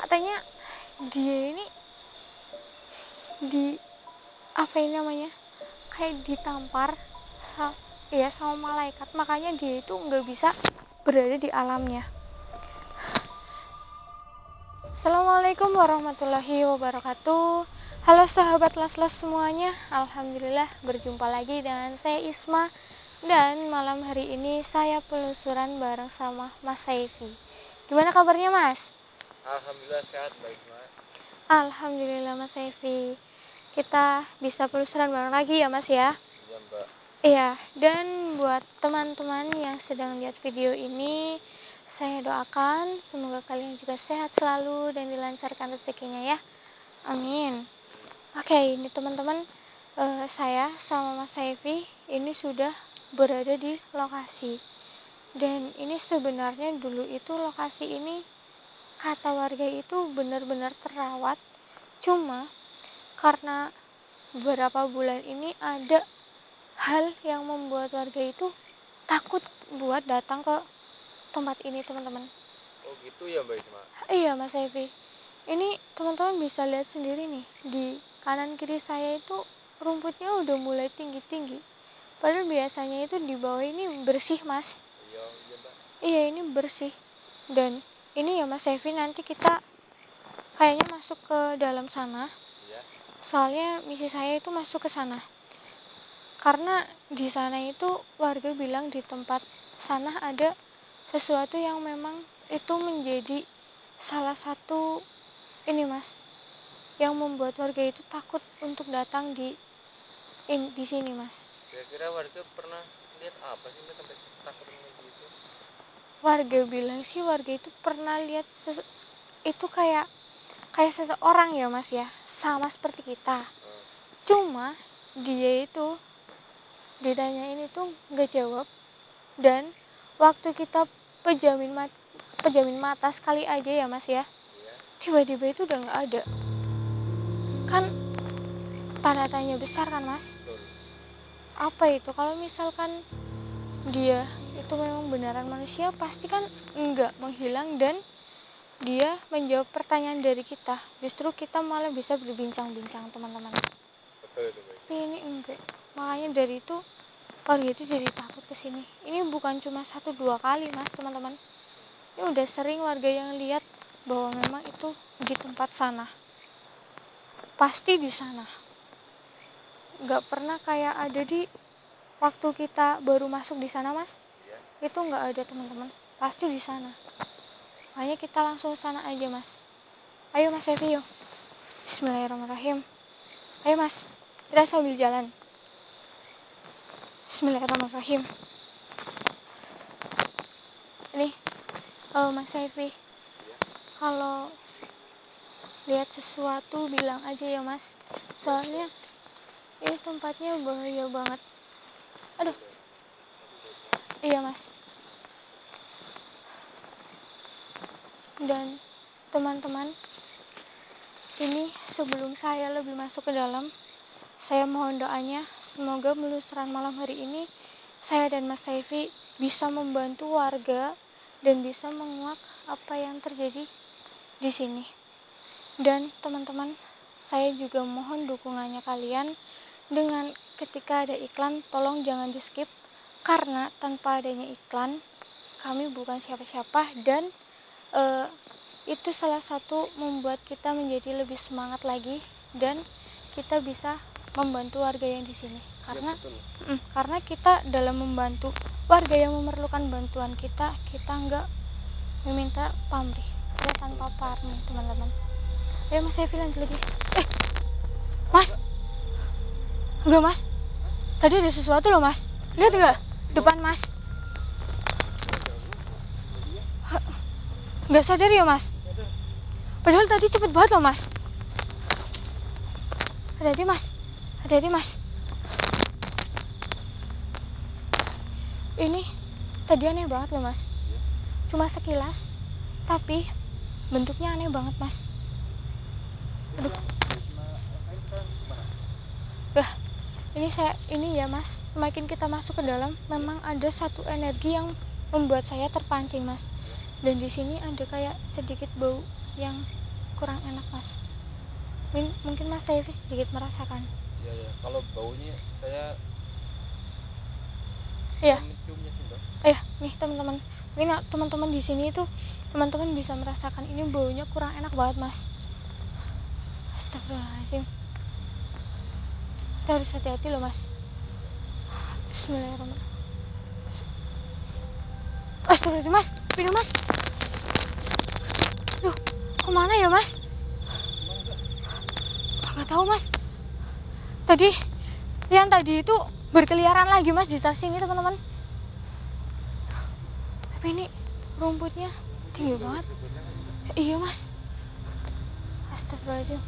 katanya dia ini di apa ini namanya, kayak ditampar sama malaikat, makanya dia itu nggak bisa berada di alamnya. Assalamualaikum warahmatullahi wabarakatuh. Halo sahabat Laslas semuanya, alhamdulillah berjumpa lagi dengan saya Isma. Dan malam hari ini saya penelusuran bareng sama Mas Saifi. Gimana kabarnya Mas? Alhamdulillah sehat, baik Mas. Alhamdulillah Mas Saifi. Kita bisa penelusuran bareng lagi ya Mas ya? Iya Mbak. Iya, dan buat teman-teman yang sedang lihat video ini, saya doakan semoga kalian juga sehat selalu dan dilancarkan rezekinya ya. Amin. Oke, ini teman-teman, saya sama Mas Saifi ini sudah berada di lokasi. Dan ini sebenarnya dulu itu lokasi ini kata warga itu benar-benar terawat. Cuma karena beberapa bulan ini ada hal yang membuat warga itu takut buat datang ke tempat ini teman-teman. Oh gitu ya Mbak Isma? Iya Mas Evi, ini teman-teman bisa lihat sendiri nih, di kanan kiri saya itu rumputnya udah mulai tinggi-tinggi, padahal biasanya itu di bawah ini bersih Mas. Iya Mbak. Iya, ini bersih. Dan ini ya Mas Evi, nanti kita kayaknya masuk ke dalam sana. Iya. Soalnya misi saya itu masuk ke sana, karena di sana itu warga bilang di tempat sana ada sesuatu yang memang itu menjadi salah satu ini Mas, yang membuat warga itu takut untuk datang di sini Mas. Kira-kira warga pernah lihat apa sih Mbak sampai takut dengan gitu? Warga bilang sih warga itu pernah lihat itu kayak seseorang ya Mas ya, sama seperti kita. Cuma dia itu ditanyain itu nggak jawab, dan waktu kita pejamin mata sekali aja ya Mas ya, Iya. tiba-tiba itu udah nggak ada. Kan tanda tanya besar kan Mas? Betul. Apa itu kalau misalkan dia itu memang beneran manusia, pasti kan enggak menghilang dan dia menjawab pertanyaan dari kita. Justru kita malah bisa berbincang-bincang teman-teman. Betul itu Mbak. Tapi ini enggak. Makanya dari itu warga itu jadi takut ke sini. Ini bukan cuma 1-2 kali Mas teman-teman. Ini udah sering warga yang lihat bahwa memang itu di tempat sana. Pasti di sana. Nggak pernah kayak ada di waktu kita baru masuk di sana Mas. Iya. Itu nggak ada teman-teman. Pasti di sana. Makanya kita langsung sana aja Mas. Ayo Mas Evi yuk. Bismillahirrahmanirrahim. Ayo Mas, kita sambil jalan. Bismillahirrahmanirrahim. Ini Mas Evi, kalau lihat sesuatu bilang aja ya Mas, soalnya ini tempatnya bahaya banget. Aduh. Iya Mas. Dan teman-teman, ini sebelum saya lebih masuk ke dalam, saya mohon doanya semoga penelusuran malam hari ini saya dan Mas Saifi bisa membantu warga dan bisa menguak apa yang terjadi di sini. Dan teman-teman, saya juga mohon dukungannya kalian dengan ketika ada iklan tolong jangan di skip, karena tanpa adanya iklan kami bukan siapa-siapa, dan itu salah satu membuat kita menjadi lebih semangat lagi dan kita bisa membantu warga yang di sini. Karena Ya, karena kita dalam membantu warga yang memerlukan bantuan kita nggak meminta pamrih, kita tanpa pamrih teman-teman. Ayo Mas Evi lanjut lagi. Mas, enggak Mas, tadi ada sesuatu loh Mas, lihat nggak depan Mas? Nggak sadar ya Mas? Padahal tadi cepet banget loh Mas. Hati-hati Mas, hati-hati Mas. Ini tadi aneh banget loh Mas. Cuma sekilas, tapi bentuknya aneh banget Mas. Aduh. Ini ya Mas, semakin kita masuk ke dalam, memang ada satu energi yang membuat saya terpancing Mas. Dan di sini ada kayak sedikit bau yang kurang enak mas. Mungkin Mas Saifi sedikit merasakan. Iya ya, kalau baunya saya Iya. menciumnya sih mbak. Nih teman-teman, mungkin teman-teman di sini itu teman-teman bisa merasakan ini baunya kurang enak banget mas. Astagfirullahaladzim, kita harus hati-hati loh mas. Bismillahirrahmanirrahim. Astagfirullahaladzim mas, pindah mas. Duh, kemana ya mas? Gak tahu mas. Tadi itu berkeliaran lagi mas di stasiun ini teman-teman. Tapi ini rumputnya tinggi banget. Iya mas. Astagfirullahaladzim.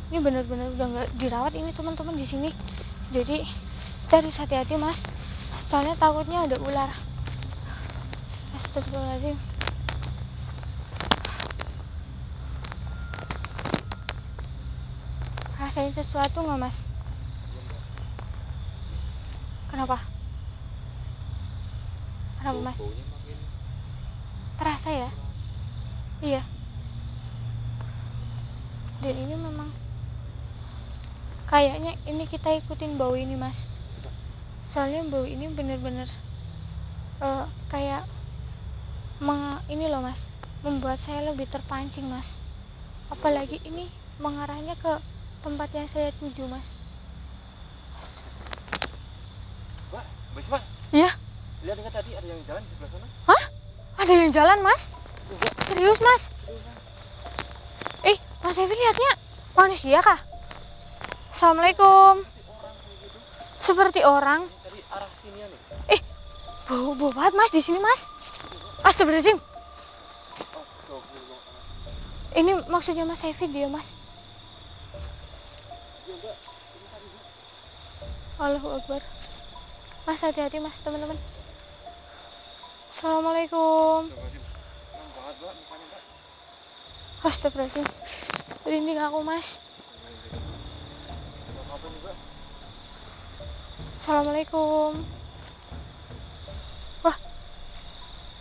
Ini benar-benar udah nggak dirawat ini teman-teman di sini. Jadi kita harus hati-hati mas. Soalnya takutnya ada ular. Astagfirullahaladzim. Rasain sesuatu nggak mas? Kenapa? Kenapa mas? Baunya makin Terasa ya? Iya. Dan ini memang kayaknya ini kita ikutin bau ini mas. Soalnya bau ini bener-bener kayak ini loh mas, membuat saya lebih terpancing mas. Apalagi ini mengarahnya ke tempat yang saya tuju mas. mbak, mbak. Iya. Lihat nggak tadi ada yang jalan di sebelah sana? Hah? Ada yang jalan mas? Serius mas? Mas Evi lihatnya manusia kah? Assalamualaikum. Seperti orang. Tadi arah sini nih. Bau banget mas di sini mas. Astagfirullahaladzim. Ini maksudnya Mas Evi dia mas. Allahu Akbar. Mas hati-hati mas teman-teman. Assalamualaikum. Astagfirullahaladzim. Merinding aku mas. Assalamualaikum. Wah,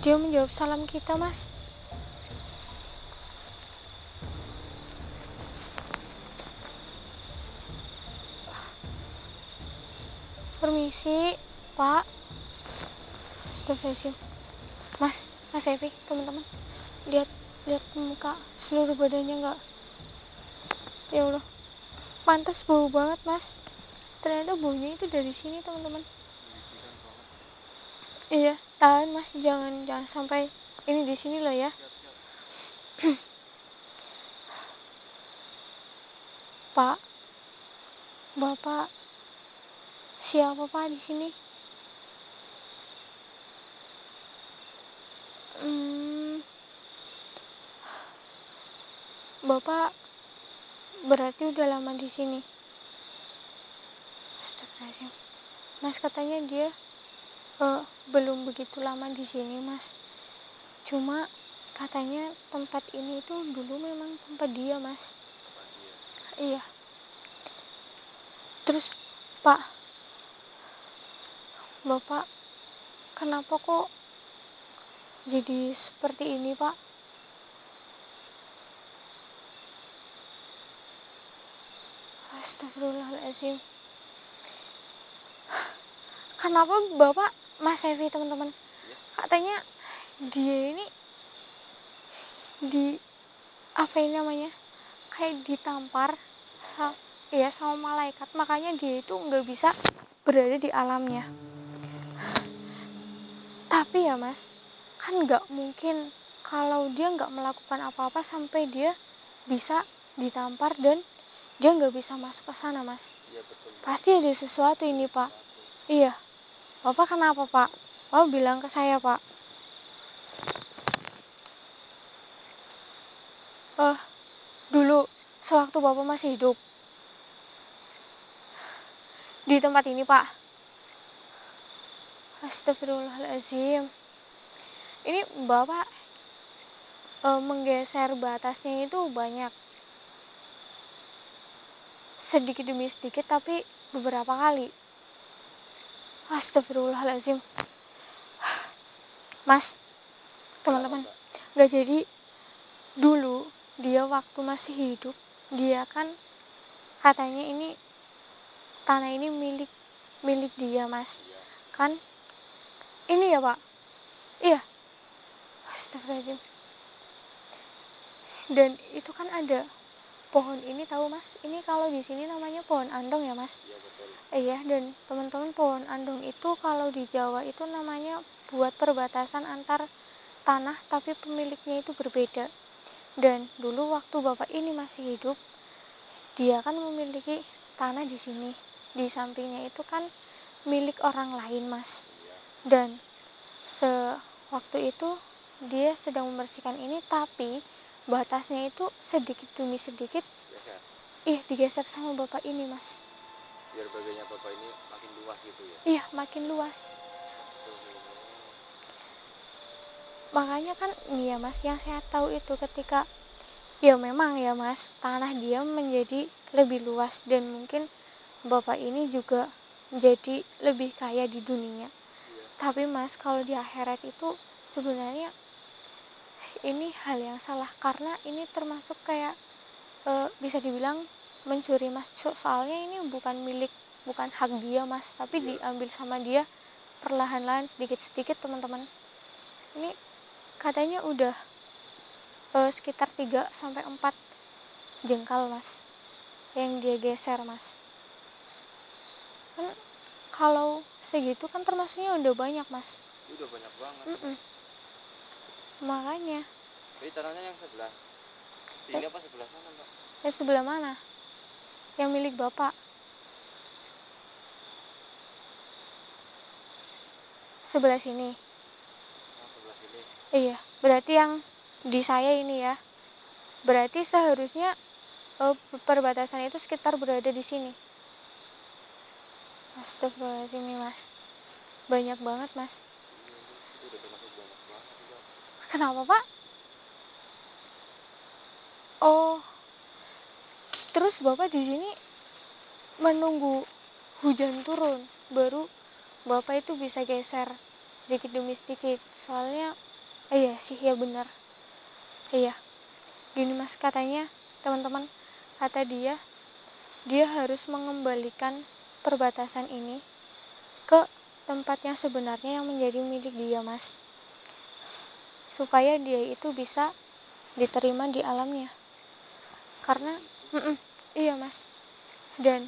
dia menjawab salam kita mas. Permisi pak. Astagfirullahaladzim. Mas Evi teman-teman, lihat muka seluruh badannya nggak? Ya Allah, pantas bau banget mas. Ternyata baunya itu dari sini teman-teman. Iya, tahan mas, jangan sampai ini di sini loh ya. Pak, bapak siapa pak di sini? Bapak berarti udah lama di sini. Astagfirullahaladzim. Mas katanya dia belum begitu lama di sini mas. Cuma katanya tempat ini itu dulu memang tempat dia mas. Iya. Terus pak, bapak kenapa kok jadi seperti ini pak? Astagfirullahaladzim. Kenapa bapak Mas Evi teman-teman? Katanya dia ini apa ini namanya? Kayak ditampar sama malaikat, makanya dia itu nggak bisa berada di alamnya. Tapi ya mas, kan nggak mungkin kalau dia nggak melakukan apa-apa sampai dia bisa ditampar dan dia nggak bisa masuk ke sana mas. Iya betul. Pasti ada sesuatu ini pak. Iya. Bapak kenapa pak? Bapak bilang ke saya pak. Dulu sewaktu bapak masih hidup di tempat ini pak. Astagfirullahaladzim. Ini bapak menggeser batasnya itu banyak, sedikit demi sedikit, tapi beberapa kali. Astagfirullahaladzim. Mas, teman-teman, nggak jadi dulu dia waktu masih hidup, dia kan katanya ini tanah ini milik milik dia mas. Iya. Kan ini ya pak, iya, astagfirullahaladzim. Dan itu kan ada pohon ini tahu mas, ini kalau di sini namanya pohon andong ya mas. Iya betul. Iya, dan teman-teman pohon andong itu kalau di Jawa itu namanya buat perbatasan antar tanah tapi pemiliknya itu berbeda. Dan dulu waktu bapak ini masih hidup, dia kan memiliki tanah di sini, di sampingnya itu kan milik orang lain mas. Iya. Dan sewaktu itu dia sedang membersihkan ini, tapi batasnya itu sedikit demi sedikit digeser sama bapak ini mas. Biar bagiannya bapak ini makin luas gitu ya. Iya, makin luas. Makanya kan nih ya mas, yang saya tahu itu ketika ya memang ya mas, tanah dia menjadi lebih luas dan mungkin bapak ini juga menjadi lebih kaya di dunia. Iya. Tapi mas, kalau di akhirat itu sebenarnya ini hal yang salah, karena ini termasuk kayak bisa dibilang mencuri mas. Soalnya ini bukan hak dia mas, tapi diambil sama dia perlahan-lahan sedikit-sedikit teman-teman. Ini katanya udah sekitar 3-4 jengkal mas yang dia geser mas. Kan kalau segitu kan termasuknya udah banyak mas. Udah banyak banget. Makanya. Jadi tanahnya yang sebelah sini apa sebelah sana mbak? Sebelah mana? Yang milik bapak. Sebelah sini. Oh, sebelah sini. Iya, berarti yang di saya ini ya. Berarti seharusnya perbatasan itu sekitar berada di sini. Astagfirullahaladzim nih mas, banyak banget mas. Itu udah termasuk banyak banget mbak. Kenapa pak? Oh, terus bapak di sini menunggu hujan turun baru bapak itu bisa geser sedikit demi sedikit. Soalnya iya sih ya benar. Iya, gini mas, katanya teman-teman, kata dia harus mengembalikan perbatasan ini ke tempat yang sebenarnya yang menjadi milik dia mas, supaya dia itu bisa diterima di alamnya. Karena iya mas, dan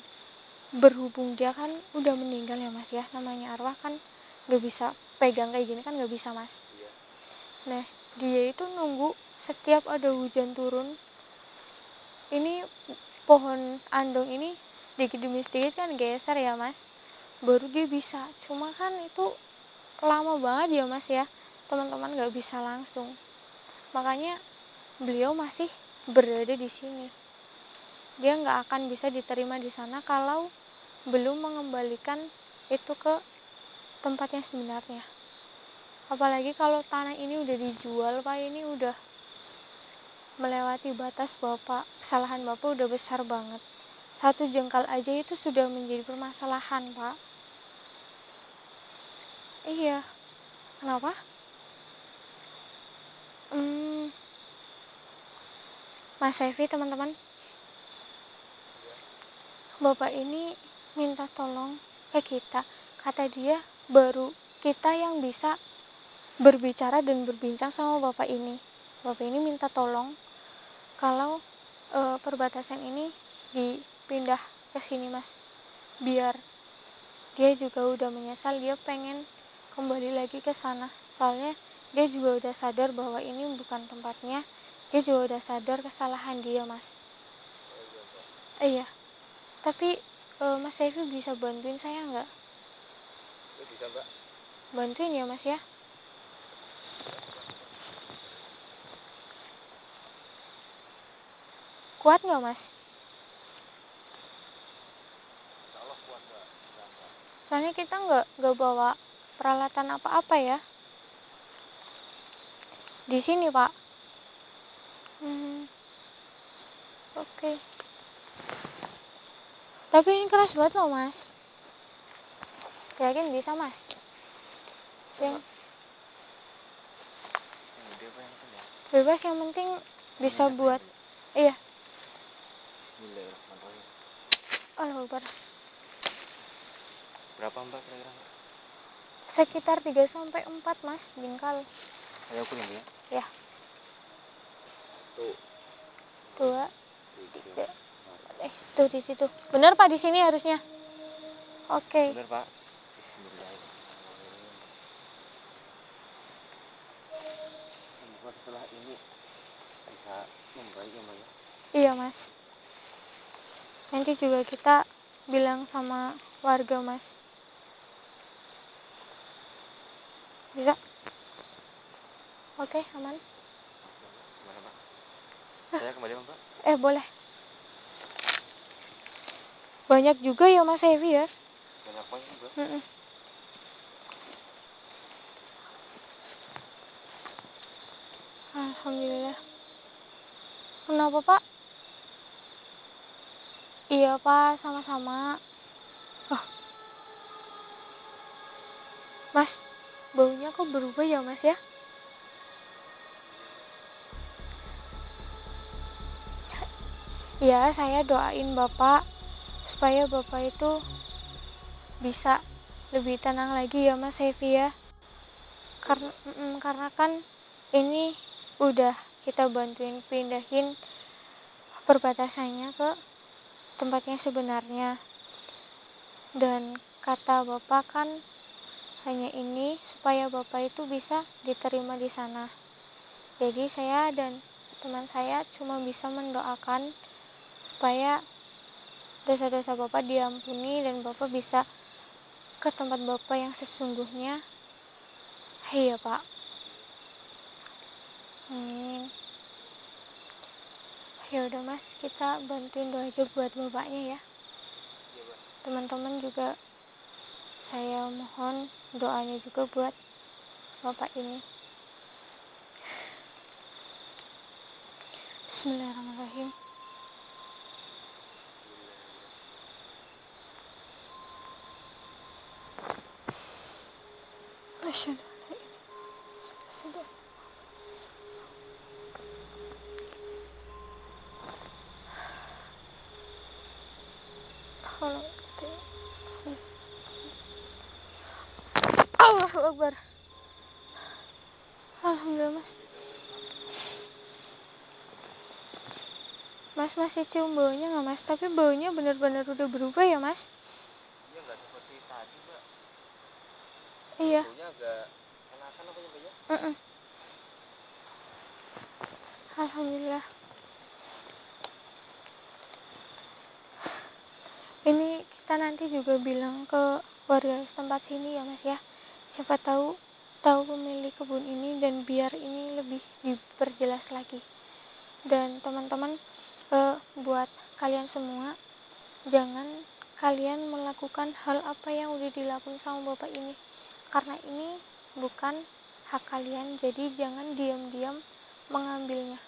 berhubung dia kan udah meninggal ya mas ya, namanya arwah kan gak bisa pegang kayak gini kan, gak bisa mas. Iya. Nah dia itu nunggu setiap ada hujan turun, ini pohon andong ini sedikit demi sedikit kan geser ya mas, baru dia bisa. Cuma kan itu lama banget ya mas ya teman-teman, gak bisa langsung. Makanya beliau masih berada di sini, dia nggak akan bisa diterima di sana kalau belum mengembalikan itu ke tempatnya sebenarnya. Apalagi kalau tanah ini udah dijual pak, ini udah melewati batas bapak. Kesalahan bapak udah besar banget, 1 jengkal aja itu sudah menjadi permasalahan pak. Iya, kenapa? Mas Sevi teman-teman, bapak ini minta tolong ke kita. Kata dia baru kita yang bisa berbicara dan berbincang sama bapak ini. Bapak ini minta tolong kalau perbatasan ini dipindah ke sini mas, biar dia juga udah menyesal, dia pengen kembali lagi ke sana. Soalnya dia juga udah sadar bahwa ini bukan tempatnya, dia juga udah sadar kesalahan dia mas. Iya, tapi mas Sevi bisa bantuin saya nggak? Bisa mbak. Bantuin ya mas ya. Kuat nggak mas? Kalau kuat mbak. Soalnya kita nggak bawa peralatan apa-apa ya di sini pak. Oke. Tapi ini keras banget loh mas. Yakin bisa mas? Yang gede apa yang kecil ya? bebas, yang penting bisa buat Iya. Bismillahirrahmanirrahim. Allahu Akbar. Berapa mbak kira-kira? Sekitar 3-4 mas jengkal. Ayo aku nih ya. Ya. Tuh. 2, 3. Tuh di situ. Benar Pak, di sini harusnya. Oke. Bener Pak. Bismillahirrahmanirrahim. Semoga setelah ini bisa membaik ya Mbak ya. Iya mas. Nanti juga kita bilang sama warga mas. Bisa? Oke, aman. Gimana Pak? Saya kembali Mbak. Boleh. Banyak juga ya Mas Evi ya. Banyak banget Mbak. Alhamdulillah. Kenapa Pak? Iya Pak, sama-sama. Oh. Mas, baunya kok berubah ya Mas ya? Ya, saya doain Bapak supaya Bapak itu bisa lebih tenang lagi ya Mas Evi ya. Karena kan ini udah kita bantuin pindahin perbatasannya ke tempatnya sebenarnya. Dan kata Bapak kan hanya ini supaya Bapak itu bisa diterima di sana. Jadi saya dan teman saya cuma bisa mendoakan supaya dosa-dosa Bapak diampuni dan Bapak bisa ke tempat Bapak yang sesungguhnya. Iya Pak. Ya udah Mas, kita bantuin doa aja buat Bapaknya ya. Teman-teman juga saya mohon doanya juga buat Bapak ini. Bismillahirrahmanirrahim. Asyhadu an la ilaha illallah. Allahu Akbar. Alhamdulillah Mas. Mas masih cium baunya nggak Mas? Tapi baunya benar-benar udah berubah ya Mas? Iya nggak seperti tadi Mbak. Iya. Baunya agak enakan apa ya Mbak ya? Alhamdulillah. Ini kita nanti juga bilang ke warga setempat sini ya Mas ya. Siapa tahu pemilik kebun ini dan biar ini lebih diperjelas lagi. Dan teman-teman, buat kalian semua, jangan kalian melakukan hal apa yang udah dilakukan sama bapak ini, karena ini bukan hak kalian. Jadi jangan diam-diam mengambilnya,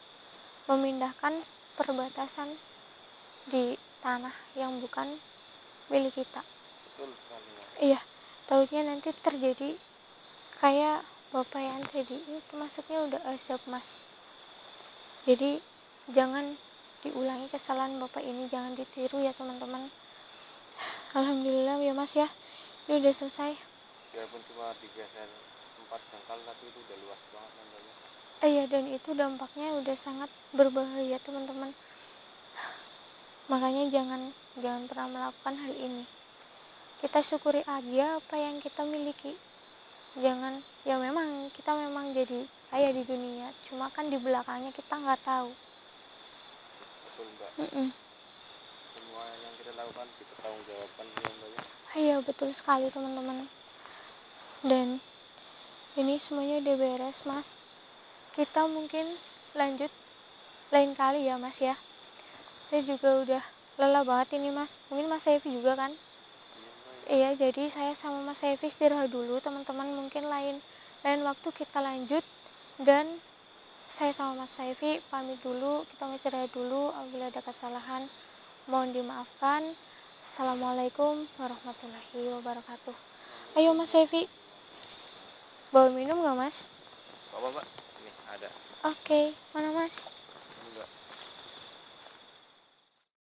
memindahkan perbatasan di tanah yang bukan milik kita. Betul sekali ya. Iya, takutnya nanti terjadi kayak bapak yang tadi itu, masuknya udah azab Mas. Jadi jangan diulangi kesalahan bapak ini, jangan ditiru ya teman-teman. Alhamdulillah ya Mas ya, ini udah selesai. Biarpun cuma digeser 4 jengkal tapi itu udah luas banget namanya. Iya, dan itu dampaknya udah sangat berbahaya teman-teman. Makanya jangan pernah melakukan hal ini. Kita syukuri aja apa yang kita miliki. Jangan, ya memang kita memang jadi kaya di dunia, cuma kan di belakangnya kita nggak tahu. Betul Mbak. Semua yang kita lakukan dipertanggungjawabkan ya Mbak ya. Iya betul sekali teman-teman. Dan ini semuanya udah beres Mas. Kita mungkin lanjut lain kali ya Mas ya. Saya juga udah lelah banget ini Mas. Mungkin Mas Evi juga kan? Iya, jadi saya sama Mas Evi istirahat dulu teman-teman. Mungkin lain waktu kita lanjut. Dan saya sama Mas Evi pamit dulu. Kita istirahat dulu. Apabila ada kesalahan mohon dimaafkan. Assalamualaikum warahmatullahi wabarakatuh. Ayo Mas Evi, bawa minum gak Mas? Bapak Mbak, ini ada. Oke, mana Mas?